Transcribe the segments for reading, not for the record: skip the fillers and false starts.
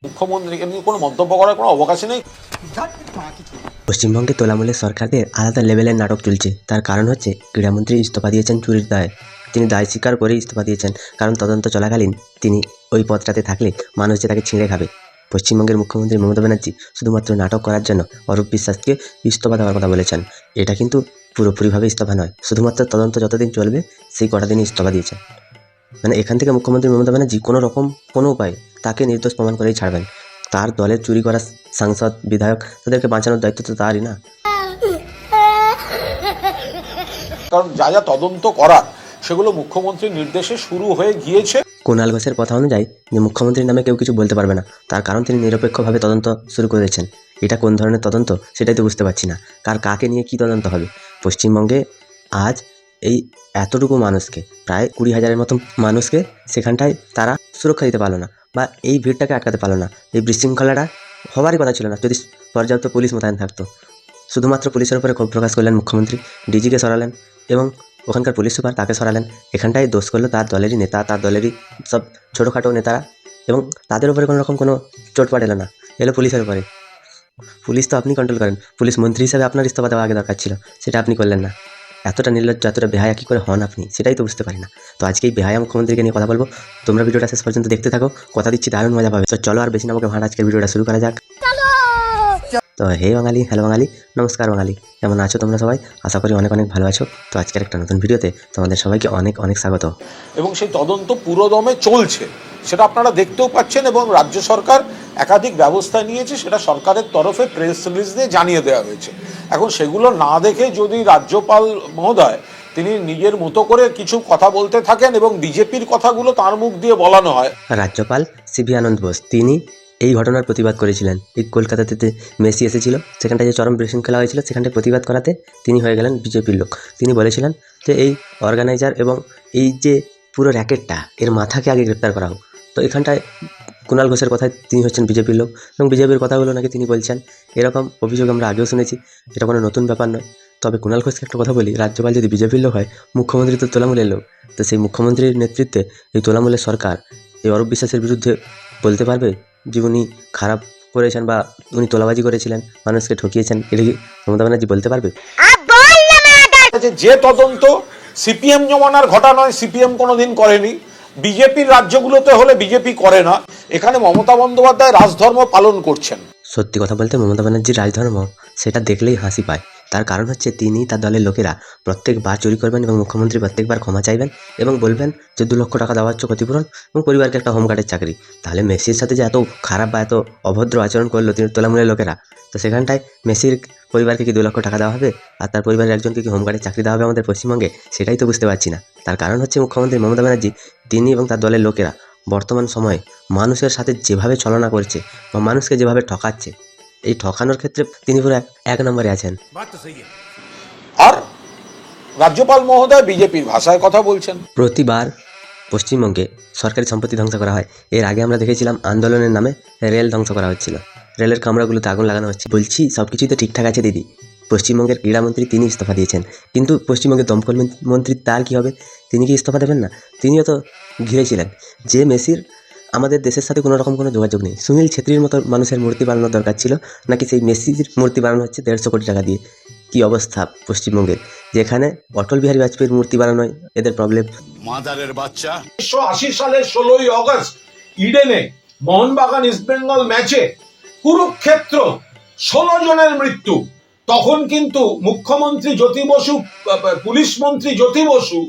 মুখ্যমন্ত্রীকে নিয়ে কোনো মন্তব্য করার কোনো অবকাশই নেই। পশ্চিমবঙ্গে তোলামূলের সরকারদের আলাদা লেভেলের নাটক চলছে। তার কারণ হচ্ছে ক্রীড়ামন্ত্রী ইস্তফা দিয়েছেন চুরির দায়ে। তিনি দায় স্বীকার করেই ইস্তফা দিয়েছেন, কারণ তদন্ত চলাকালীন তিনি ওই পদটাতে থাকলে মানুষ যে তাকে ছিঁড়ে খাবে। পশ্চিমবঙ্গের মুখ্যমন্ত্রী মমতা ব্যানার্জি শুধুমাত্র নাটক করার জন্য অরূপ বিশ্বাসকে ইস্তফা দেওয়ার কথা বলেছেন। এটা কিন্তু পুরোপুরিভাবে ইস্তফা নয়, শুধুমাত্র তদন্ত যতদিন চলবে সেই কটা দিনই ইস্তফা দিয়েছেন। মানে এখান থেকে মুখ্যমন্ত্রী মমতা ব্যানার্জি কোনো উপায়ে তাকে নির্দোষ প্রমাণ করেই ছাড়বেন। তার দলের চুরি করা সাংসদ বিধায়ক তাদেরকে বাঁচানোর দায়িত্ব তো তারই না। কারণ যা যা তদন্ত করার সেগুলো মুখ্যমন্ত্রীর নির্দেশে শুরু হয়ে গিয়েছে। কুণাল ঘোষের কথা অনুযায়ী যে মুখ্যমন্ত্রীর নামে কেউ কিছু বলতে পারবে না, তার কারণ তিনি নিরপেক্ষভাবে তদন্ত শুরু করেছেন। এটা কোন ধরনের তদন্ত সেটাই তো বুঝতে পারছি না। কাকে নিয়ে কী তদন্ত হবে? পশ্চিমবঙ্গে আজ এই এতটুকু মানুষকে, প্রায় 20,000-এর মতো মানুষকে সেখানটায় তারা সুরক্ষা দিতে পারলো না, বা এই ভিড়টাকে আটকাতে পারলো না। এই বিশৃঙ্খলাটা হবারই কথা ছিল না যদি পর্যাপ্ত পুলিশ মোতায়েন থাকতো। শুধুমাত্র পুলিশের উপরে ক্ষোভ প্রকাশ করলেন মুখ্যমন্ত্রী, ডিজিকে সরালেন এবং ওখানকার পুলিশ সুপার তাকে সরালেন। এখানটায় দোষ করলো তার দলেরই নেতা, তার দলেরই সব ছোটোখাটো নেতারা, এবং তাদের উপরে কোনো চোটপাট এলো না, এলো পুলিশের উপরে। পুলিশ তো আপনি কন্ট্রোল করেন, পুলিশ মন্ত্রী হিসেবে আপনার ইস্তফা দেওয়া আগে দরকার ছিল, সেটা আপনি করলেন না। এতটা নির্লজ্জ, এতটা বেহায়া কী করে হন আপনি, সেটাই তো বুঝতে পারি না। তো আজকে এই বেহায়া মুখ্যমন্ত্রীকে নিয়ে কথা বলবো। তোমরা ভিডিওটা শেষ পর্যন্ত দেখতে থাকো, কথা দিচ্ছি দারুণ মজা পাবে। তো চলো আর বেশি না আমাকে ভাড়া, আজকের ভিডিওটা শুরু করা যাক। তো হে বাঙালি, হ্যালো বাঙালি, নমস্কার বাঙালি, কেমন আছো তোমরা সবাই? আশা করি অনেক অনেক ভালো আছো। তো আজকের একটা নতুন ভিডিওতে তোমাদের সবাইকে অনেক অনেক স্বাগত। এবং সেই তদন্ত পুরোদমে চলছে, সেটা আপনারা দেখতেও পাচ্ছেন। এবং রাজ্য সরকার একাধিক ব্যবস্থা নিয়েছে, সেটা সরকারের তরফে প্রেস রিলিজ দিয়ে জানিয়ে দেওয়া হয়েছে। এখন সেগুলো না দেখে যদি রাজ্যপাল মহোদয় তিনি নিজের মতো করে কিছু কথা বলতে থাকেন এবং বিজেপির কথাগুলো তার মুখ দিয়ে বলানো হয়। রাজ্যপাল সিভি আনন্দ বোস তিনি এই ঘটনার প্রতিবাদ করেছিলেন। এই কলকাতাতে মেসি এসেছিল, সেখানটায় যে চরম বিশৃঙ্খলা হয়েছিল, সেখানটায় প্রতিবাদ করাতে তিনি হয়ে গেলেন বিজেপির লোক। তিনি বলেছিলেন যে এই অর্গানাইজার এবং এই যে পুরো র্যাকেটটা, এর মাথাকে আগে গ্রেপ্তার করা হোক। তো এখানটায় কুণাল ঘোষের কথায় তিনি হচ্ছেন বিজেপির লোক, এবং বিজেপির কথাগুলো নাকি তিনি বলছেন, এরকম অভিযোগ আমরা আগেও শুনেছি। এটা কোনো নতুন ব্যাপার নয়। তবে কুণাল ঘোষকে একটা কথা বলি, রাজ্যপাল যদি বিজেপির লোক হয়, মুখ্যমন্ত্রী তো তোলামূলের লোক। তো সেই মুখ্যমন্ত্রীর নেতৃত্বে এই তোলামূলের সরকার এই অরূপ বিশ্বাসের বিরুদ্ধে বলতে পারবে যে উনি খারাপ করেছেন বা উনি তোলাবাজি করেছিলেন, মানুষকে ঠকিয়েছেন? এটা কি মমতা ব্যানার্জি বলতে পারবে? যে তদন্ত সিপিএম জমানার ঘটা নয়, সিপিএম কোনোদিন করেনি। বিজেপির রাজ্যগুলোতে হলে বিজেপি করে না। এখানে মমতা বন্দ্যোপাধ্যায় রাজধর্ম পালন করছেন। সত্যি কথা বলতে মমতা ব্যানার্জির রাজধর্ম, সেটা দেখলেই হাসি পায়। তার কারণ হচ্ছে তিনি তার দলের লোকেরা প্রত্যেকবার চুরি করবেন এবং মুখ্যমন্ত্রী প্রত্যেকবার ক্ষমা চাইবেন এবং বলবেন যে 2 লক্ষ টাকা দেওয়া হচ্ছে ক্ষতিপূরণ এবং পরিবারকে একটা হোমগার্ডের চাকরি। তাহলে মেসির সাথে যে এত খারাপ বা এত অভদ্র আচরণ করলো তৃণমূলের লোকেরা, তো সেখানটায় মেসির পরিবারকে কি 2 লক্ষ টাকা দেওয়া হবে, আর তার পরিবারের একজনকে কি হোমগার্ডের চাকরি দেওয়া হবে আমাদের পশ্চিমবঙ্গে? সেটাই তো বুঝতে পারছি না। তার কারণ হচ্ছে মুখ্যমন্ত্রী মমতা ব্যানার্জি, তিনি এবং তার দলের লোকেরা বর্তমান সময়ে মানুষের সাথে যেভাবে ছলনা করছে বা মানুষকে যেভাবে ঠকাচ্ছে, এই ঠকানোর ক্ষেত্রে তিনি পুরো এক নম্বরে আছেন। আর রাজ্যপাল মহোদয় বিজেপির ভাষায় কথা বলছেন। প্রতিবার পশ্চিমবঙ্গে সরকারি সম্পত্তি ধ্বংস করা হয়। এর আগে আমরা দেখেছিলাম আন্দোলনের নামে রেল ধ্বংস করা হচ্ছিল, রেলের কামরাগুলোতে আগুন লাগানো হচ্ছে। বলছি সব কিছুই তো ঠিকঠাক আছে দিদি, পশ্চিমবঙ্গের ক্রীড়ামন্ত্রী তিনি ইস্তফা দিয়েছেন, কিন্তু পশ্চিমবঙ্গের দমকল মন্ত্রী তার কী হবে? তিনি কি ইস্তফা দেবেন না? তিনিও তো ঘিরেছিলেন যে মেসির আমাদের দেশের সাথে কোনো রকম কোনো যোগাযোগ নেই। সুনীল ছেত্রীর মতো মানুষের মূর্তি বানানোর দরকার ছিল, নাকি সেই মেসির মূর্তি বানানো হচ্ছে 150 কোটি টাকা দিয়ে? কী অবস্থা পশ্চিমবঙ্গের, যেখানে অটল বিহারী বাজপেয়ীর মূর্তি বানানোয় এদের প্রবলেম। মাদারের বাচ্চা। 1980 সালের 16ই অগস্ট ইডেনে মোহনবাগান ইস্টবেঙ্গল ম্যাচে কুরুক্ষেত্র 16 জনের মৃত্যু। তখন কিন্তু মুখ্যমন্ত্রী জ্যোতি বসু, পুলিশ মন্ত্রী জ্যোতি বসু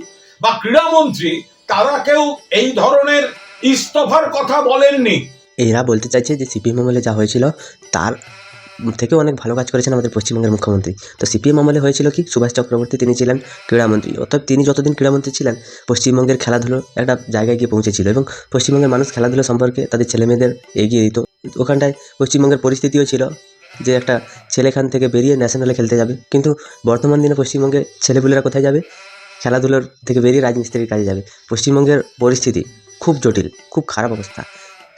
বা ক্রীড়ামন্ত্রী, তারা কেউ এই ধরনের ইস্তফার কথা বলেননি। এরা বলতে চাইছে যে সিপিএম আমলে যা হয়েছিল তার থেকেও অনেক ভালো কাজ করেছেন আমাদের পশ্চিমবঙ্গের মুখ্যমন্ত্রী। তো সিপিএম আমলে হয়েছিল কি, সুভাষ চক্রবর্তী তিনি ছিলেন ক্রীড়ামন্ত্রী, অর্থাৎ তিনি যতদিন ক্রীড়ামন্ত্রী ছিলেন পশ্চিমবঙ্গের খেলাধুলো একটা জায়গায় গিয়ে পৌঁছেছিল এবং পশ্চিমবঙ্গের মানুষ খেলাধুলো সম্পর্কে তাদের ছেলেমেয়েদের এগিয়ে দিত। ওখানটায় পশ্চিমবঙ্গের পরিস্থিতিও ছিল যে একটা ছেলে এখান থেকে বেরিয়ে ন্যাশনালে খেলতে যাবে, কিন্তু বর্তমান দিনে পশ্চিমবঙ্গের ছেলেপুলেরা কোথায় যাবে? খেলাধুলোর থেকে বেরিয়ে রাজমিস্ত্রির কাজে যাবে। পশ্চিমবঙ্গের পরিস্থিতি খুব জটিল, খুব খারাপ অবস্থা।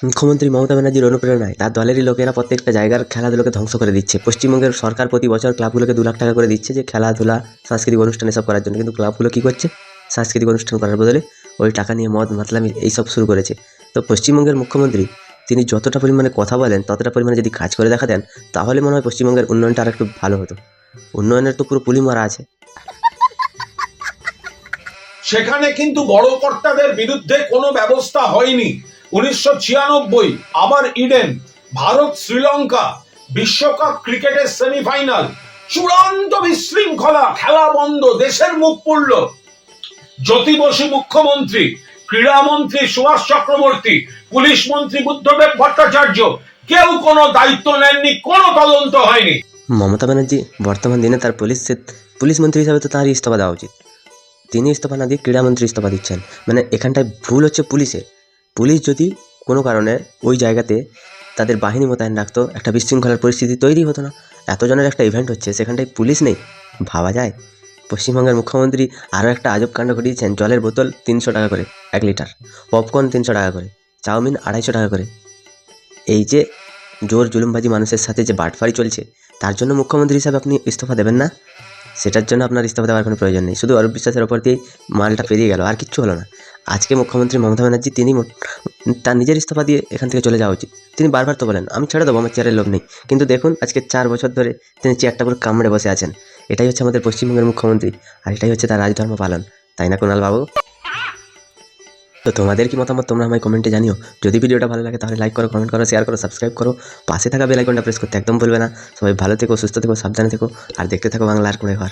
মুখ্যমন্ত্রী মমতা ব্যানার্জির অনুপ্রেরণায় তার দলেরই লোকেরা প্রত্যেকটা জায়গার খেলাধুলোকে ধ্বংস করে দিচ্ছে। পশ্চিমবঙ্গের সরকার প্রতি বছর ক্লাবগুলোকে 2 লাখ টাকা করে দিচ্ছে যে খেলাধুলা, সাংস্কৃতিক অনুষ্ঠান এসব করার জন্য, কিন্তু ক্লাবগুলো কী করছে? সাংস্কৃতিক অনুষ্ঠান করার বদলে ওই টাকা নিয়ে মদ মাতলামি এইসব শুরু করেছে। তো পশ্চিমবঙ্গের মুখ্যমন্ত্রী তিনি যতটা পরিমাণে কথা বলেন ততটা পরিমাণে যদি কাজ করে দেখাতেন তাহলে মনে হয় পশ্চিমবঙ্গের উন্নয়নটা আর একটু ভালো হতো। উন্নয়নের তো পুরো পুলি মারা আছে। সেখানে কিন্তু বড় কর্তাদের বিরুদ্ধে কোনো ব্যবস্থা হয়নি। 1996 আবার ইডেন, ভারত শ্রীলঙ্কা বিশ্বকাপ ক্রিকেটের সেমিফাইনাল, চূড়ান্ত বিশৃঙ্খলা, খেলা বন্ধ, দেশের মুখ পুড়ল। জ্যোতি বসু মুখ্যমন্ত্রী, ক্রীড়ামন্ত্রী সুভাষ চক্রবর্তী, পুলিশ মন্ত্রী বুদ্ধদেব ভট্টাচার্য কেউ কোনো দায়িত্ব নেননি, কোনো তদন্ত হয়নি। মমতা ব্যানার্জি বর্তমান দিনে তার পুলিশ মন্ত্রী হিসাবে তো তারই ইস্তফা দেওয়া উচিত। তিনি ইস্তফা না দিয়ে ক্রীড়ামন্ত্রী ইস্তফা দিচ্ছেন। মানে এখানটায় ভুল হচ্ছে পুলিশের। পুলিশ যদি কোনো কারণে ওই জায়গাতে তাদের বাহিনী মোতায়েন রাখতো, একটা বিশৃঙ্খলার পরিস্থিতি তৈরি হতো না। এতজনের একটা ইভেন্ট হচ্ছে, সেখানটায় পুলিশ নেই, ভাবা যায়? পশ্চিমবঙ্গের মুখ্যমন্ত্রী আরও একটা আজব কাণ্ড ঘটিয়েছেন। জলের বোতল 300 টাকা করে 1 লিটার, পপকর্ন 300 টাকা করে, চাউমিন 250 টাকা করে। এই যে জোর জুলুমবাজি মানুষের সাথে যে বাটফারি চলছে, তার জন্য মুখ্যমন্ত্রী হিসাবে আপনি ইস্তফা দেবেন না? সেটার জন্য আপনার ইস্তফা দেওয়ার কোনো প্রয়োজন নেই। শুধু অরূপ বিশ্বাসের ওপর দিয়েই মালটা পেরিয়ে গেল, আর কিচ্ছু হলো না। আজকে মুখ্যমন্ত্রী মমতা ব্যানার্জি তিনি তার নিজের ইস্তফা দিয়ে এখান থেকে চলে যাওয়া উচিত। তিনি বারবার তো বলেন আমি ছেড়ে দেবো, আমার চেয়ারের লোভ নেই, কিন্তু দেখুন আজকে 4 বছর ধরে তিনি চেয়ারটা পুরো কামড়ে বসে আছেন। এটাই হচ্ছে আমাদের পশ্চিমবঙ্গের মুখ্যমন্ত্রী, আর এটাই হচ্ছে তার রাজধর্ম পালন, তাই না কুণাল বাবু? তো তোমাদের কি মতামত তোমরা আমায় কমেন্টে জানিও। যদি ভিডিওটা ভালো লাগে তাহলে লাইক করো, কমেন্ট করো, শেয়ার করো, সাবস্ক্রাইব করো, পাশে থাকা বেল আইকনটা প্রেস করতে একদম ভুলবে না। সবাই ভালো থেকো, সুস্থ থেকো, সাবধানে থেকো, আর দেখতে থাকো বাংলার কোণে ঘর।